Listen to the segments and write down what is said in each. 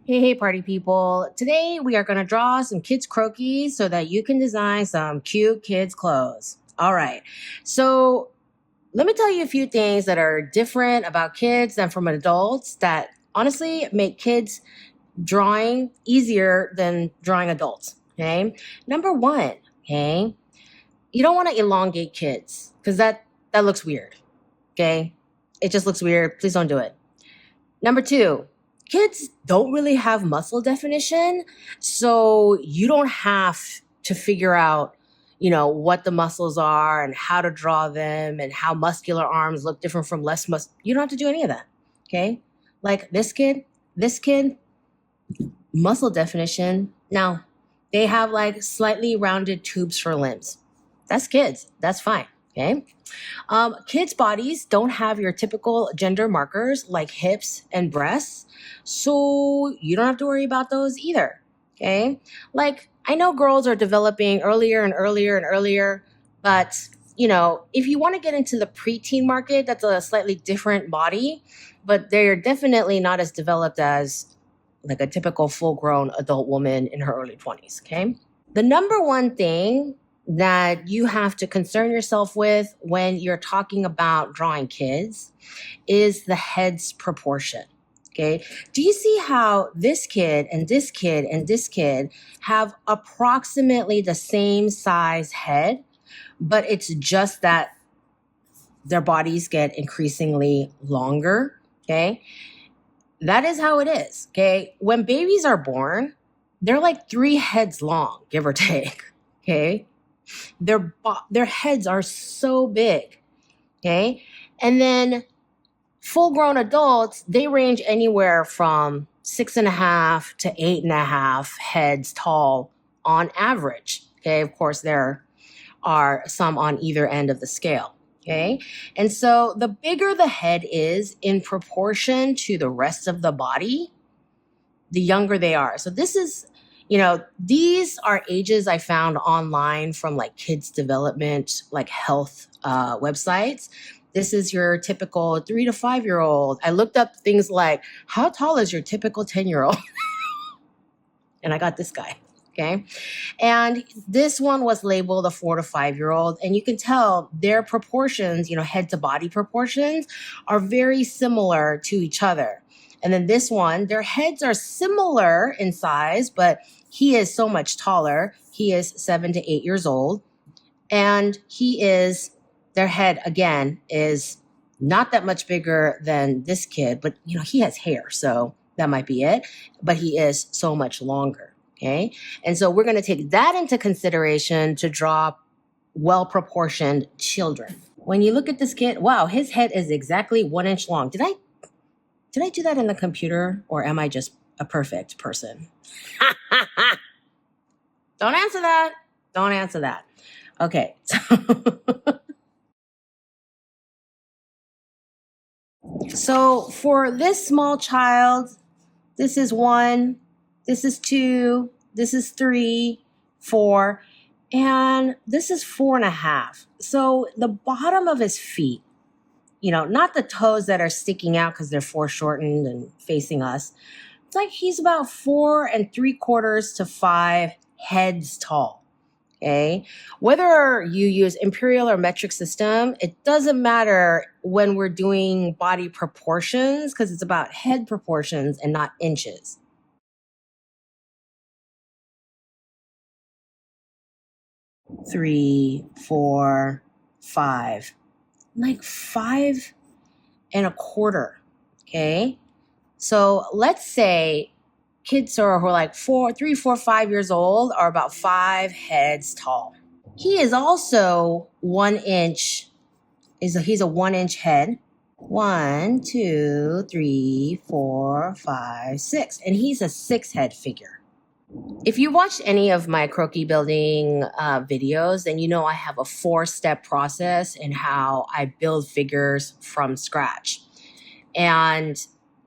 Hey, party people. Today we are going to draw some kids' croquis so that you can design some cute kids' clothes. All right. So let me tell you a few things that are different about kids than from adults that honestly make kids drawing easier than drawing adults. Okay. Number one, okay, you don't want to elongate kids because that looks weird. Okay. It just looks weird. Please don't do it. Number two, kids don't really have muscle definition. So you don't have to figure out, what the muscles are and how to draw them and how muscular arms look different from less You don't have to do any of that. Okay. Like this kid, muscle definition. Now they have like slightly rounded tubes for limbs. That's kids. That's fine. Okay. Kids' bodies don't have your typical gender markers like hips and breasts, so you don't have to worry about those either. Okay. Like, I know girls are developing earlier and earlier and earlier, but if you want to get into the preteen market, that's a slightly different body, but they're definitely not as developed as like a typical full grown adult woman in her early 20s. Okay. The number one thing that you have to concern yourself with when you're talking about drawing kids is the head's proportion. Okay. Do you see how this kid and this kid and this kid have approximately the same size head, but it's just that their bodies get increasingly longer? Okay. That is how it is. Okay. When babies are born, they're like 3 heads long, give or take. Okay. Their heads are so big. Okay. And then full grown adults, they range anywhere from 6.5 to 8.5 heads tall on average. Okay. Of course, there are some on either end of the scale. Okay. And so the bigger the head is in proportion to the rest of the body, the younger they are. So this is, these are ages I found online from like kids development, like health websites. This is your typical 3 to 5-year-old. I looked up things like, how tall is your typical 10-year-old? And I got this guy. Okay. And this one was labeled a 4 to 5-year-old. And you can tell their proportions, head to body proportions are very similar to each other. And then this one, their heads are similar in size, but he is so much taller. He is 7 to 8 years old. And their head again is not that much bigger than this kid, but he has hair. So that might be it. But he is so much longer. Okay. And so we're going to take that into consideration to draw well-proportioned children. When you look at this kid, wow, his head is exactly 1 inch long. Did I do that in the computer, or am I just a perfect person? Don't answer that. Don't answer that. Okay. So for this small child, this is 1, this is 2, this is 3, 4, and this is 4.5. So the bottom of his feet, not the toes that are sticking out because they're foreshortened and facing us. It's like he's about 4.75 to 5 heads tall. Okay. Whether you use imperial or metric system, it doesn't matter when we're doing body proportions because it's about head proportions and not inches. Three, 4, 5, like 5.25. Okay. So let's say kids who are like 3, 4, 5 years old are about 5 heads tall. He is also 1 inch. He's a 1 inch head. 1, 2, 3, 4, 5, 6. And he's a 6 head figure. If you watched any of my croquis building videos, then I have a 4-step process in how I build figures from scratch. And,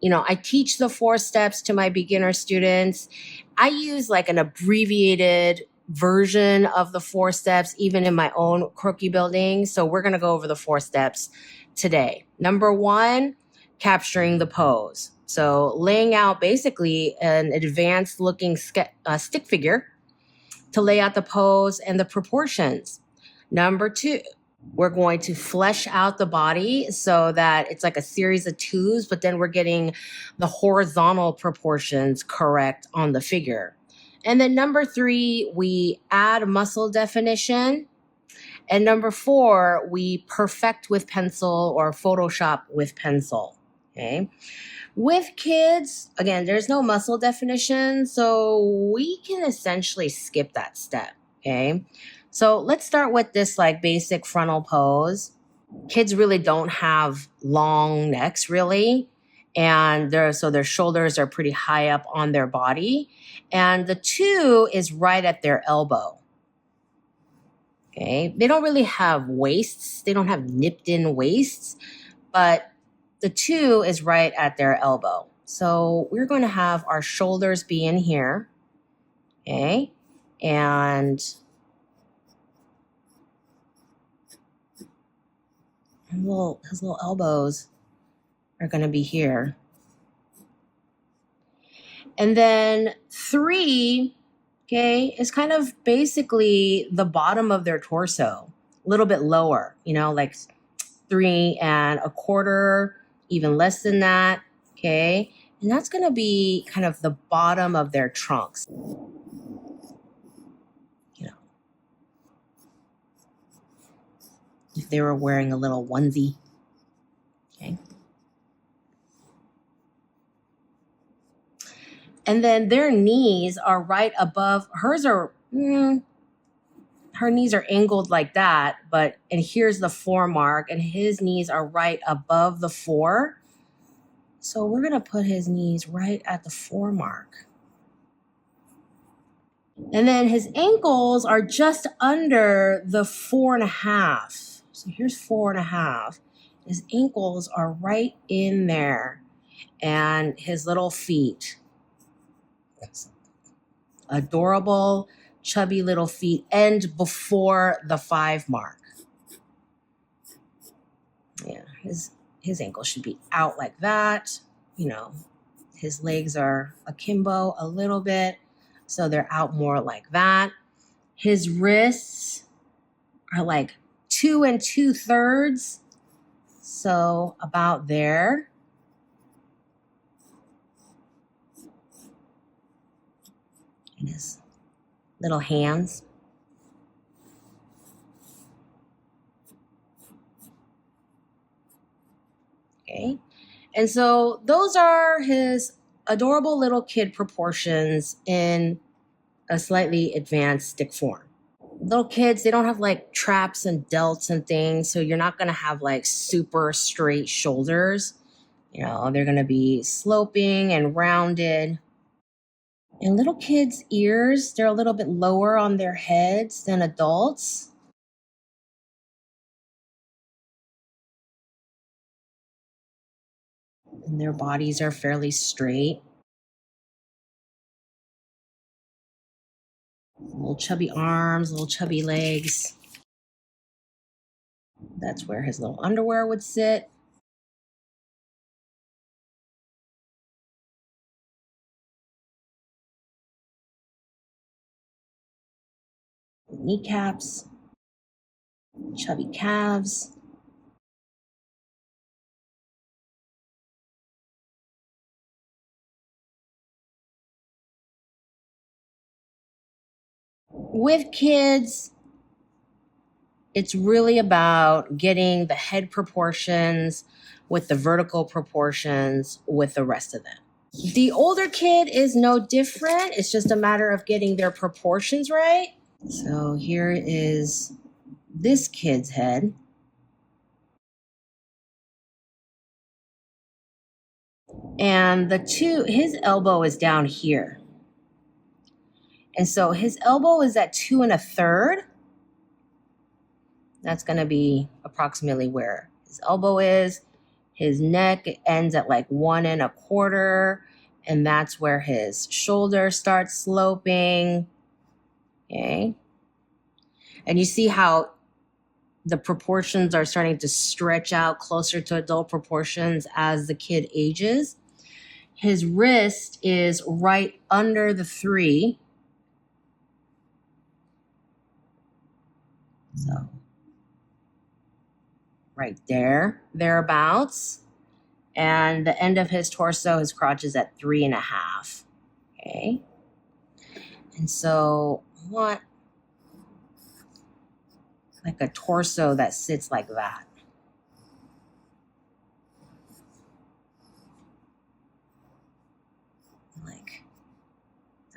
I teach the 4 steps to my beginner students. I use like an abbreviated version of the 4 steps, even in my own croquis building. So we're going to go over the 4 steps today. Number 1, capturing the pose. So laying out basically an advanced looking stick figure to lay out the pose and the proportions. Number 2, we're going to flesh out the body so that it's like a series of twos, but then we're getting the horizontal proportions correct on the figure. And then number 3, we add muscle definition. And number 4, we perfect with pencil or Photoshop with pencil. Okay. With kids, again, there's no muscle definition, so we can essentially skip that step. Okay. So let's start with this like basic frontal pose. Kids really don't have long necks, really. And their shoulders are pretty high up on their body. And the 2 is right at their elbow. Okay. They don't really have waists. They don't have nipped in waists, but the 2 is right at their elbow. So we're going to have our shoulders be in here. Okay. And his little elbows are going to be here. And then 3, okay, is kind of basically the bottom of their torso, a little bit lower, like 3 1/4, even less than that, okay? And that's going to be kind of the bottom of their trunks. If they were wearing a little onesie, okay? And then their knees are right above, her knees are angled like that, and here's the 4 mark, and his knees are right above the 4. So we're going to put his knees right at the 4 mark. And then his ankles are just under the 4.5. So here's 4.5. His ankles are right in there. And his little feet. Adorable, chubby little feet end before the 5 mark. Yeah, his ankles should be out like that. His legs are akimbo a little bit, so they're out more like that. His wrists are like 2 2/3, so about there. And his little hands. Okay. And so those are his adorable little kid proportions in a slightly advanced stick form. Little kids, they don't have like traps and delts and things, so you're not going to have like super straight shoulders. They're going to be sloping and rounded. And little kids' ears, they're a little bit lower on their heads than adults. And their bodies are fairly straight. Little chubby arms, little chubby legs. That's where his little underwear would sit. Kneecaps, chubby calves. With kids, it's really about getting the head proportions with the vertical proportions with the rest of them. The older kid is no different. It's just a matter of getting their proportions right. So here is this kid's head. And his elbow is down here. And so his elbow is at 2 1/3. That's going to be approximately where his elbow is. His neck ends at like 1 1/4. And that's where his shoulder starts sloping. Okay. And you see how the proportions are starting to stretch out closer to adult proportions as the kid ages. His wrist is right under the 3. So right there, thereabouts. And the end of his torso, his crotch is at 3.5. Okay. And so I want like a torso that sits like that. Like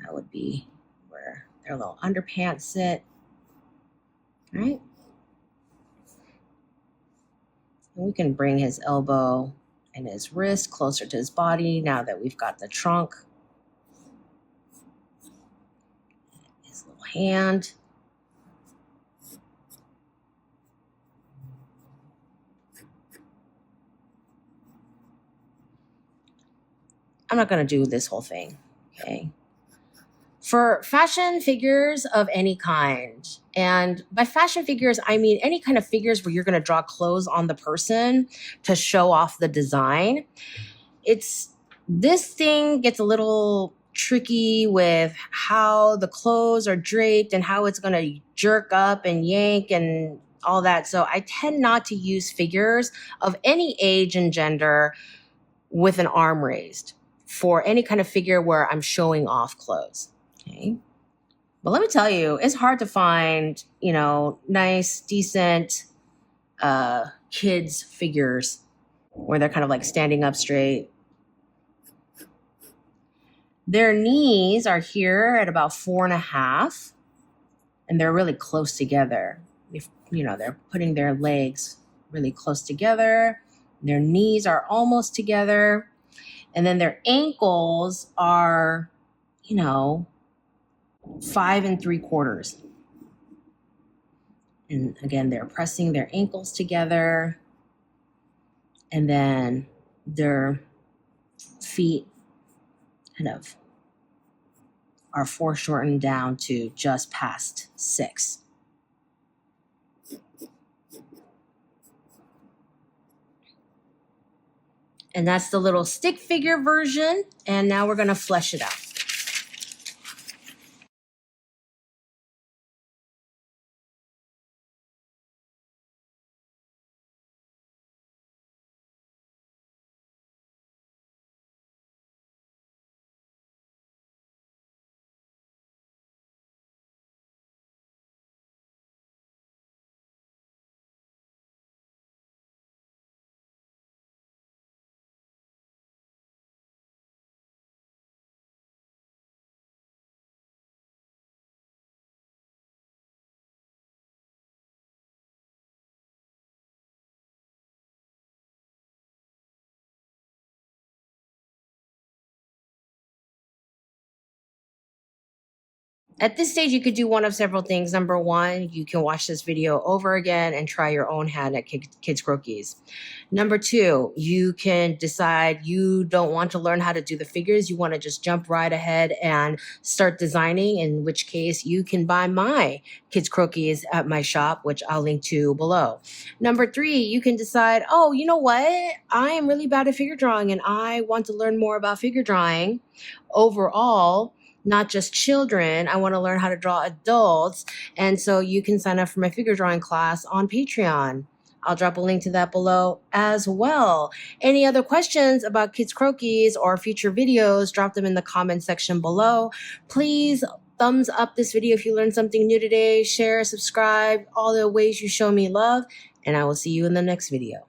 that would be where their little underpants sit. All right. And we can bring his elbow and his wrist closer to his body now that we've got the trunk. His little hand. I'm not going to do this whole thing, okay? For fashion figures of any kind, and by fashion figures, I mean any kind of figures where you're going to draw clothes on the person to show off the design. This thing gets a little tricky with how the clothes are draped and how it's going to jerk up and yank and all that. So I tend not to use figures of any age and gender with an arm raised for any kind of figure where I'm showing off clothes. Okay. But let me tell you, it's hard to find, nice, decent kids figures where they're kind of like standing up straight. Their knees are here at about 4.5, and they're really close together. They're putting their legs really close together. Their knees are almost together. And then their ankles are, 5 3/4. And again, they're pressing their ankles together. And then their feet kind of are foreshortened down to just past 6. And that's the little stick figure version. And now we're going to flesh it out. At this stage, you could do one of several things. Number one, you can watch this video over again and try your own hand at Kids Croquis. Number two, you can decide you don't want to learn how to do the figures. You want to just jump right ahead and start designing, in which case you can buy my Kids Croquis at my shop, which I'll link to below. Number three, you can decide, oh, you know what? I am really bad at figure drawing and I want to learn more about figure drawing overall. Not just children. I want to learn how to draw adults. And so you can sign up for my figure drawing class on Patreon. I'll drop a link to that below as well. Any other questions about Kids Croquis or future videos, drop them in the comment section below. Please thumbs up this video if you learned something new today. Share, subscribe, all the ways you show me love. And I will see you in the next video.